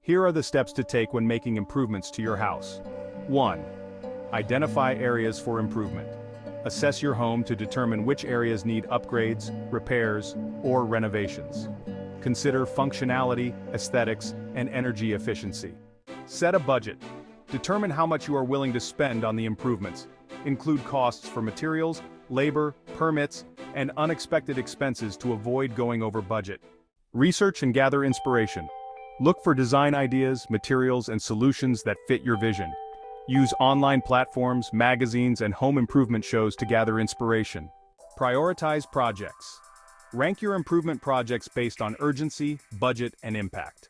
Here are the steps to take when making improvements to your house. 1. Identify areas for improvement. Assess your home to determine which areas need upgrades, repairs, or renovations. Consider functionality, aesthetics, and energy efficiency. Set a budget. Determine how much you are willing to spend on the improvements. Include costs for materials, labor, permits, and unexpected expenses to avoid going over budget. Research and gather inspiration. Look for design ideas, materials, and solutions that fit your vision. Use online platforms, magazines, and home improvement shows to gather inspiration. Prioritize projects. Rank your improvement projects based on urgency, budget, and impact.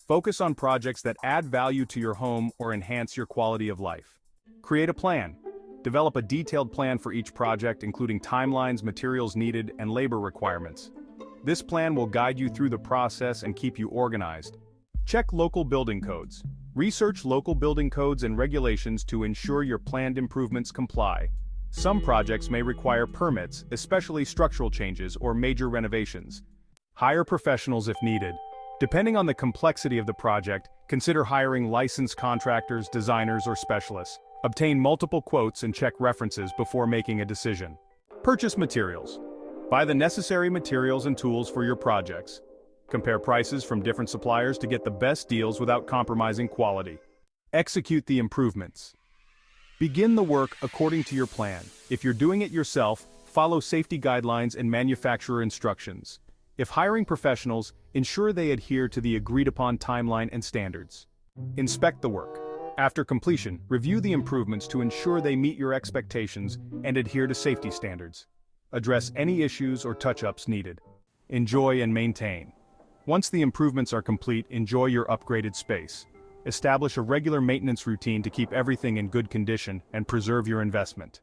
Focus on projects that add value to your home or enhance your quality of life. Create a plan. Develop a detailed plan for each project, including timelines, materials needed, and labor requirements. This plan will guide you through the process and keep you organized. Check local building codes. Research local building codes and regulations to ensure your planned improvements comply. Some projects may require permits, especially structural changes or major renovations. Hire professionals if needed. Depending on the complexity of the project, consider hiring licensed contractors, designers, or specialists. Obtain multiple quotes and check references before making a decision. Purchase materials. Buy the necessary materials and tools for your projects. Compare prices from different suppliers to get the best deals without compromising quality. Execute the improvements. Begin the work according to your plan. If you're doing it yourself, follow safety guidelines and manufacturer instructions. If hiring professionals, ensure they adhere to the agreed-upon timeline and standards. Inspect the work. After completion, review the improvements to ensure they meet your expectations and adhere to safety standards. Address any issues or touch-ups needed. Enjoy and maintain. Once the improvements are complete, enjoy your upgraded space. Establish a regular maintenance routine to keep everything in good condition and preserve your investment.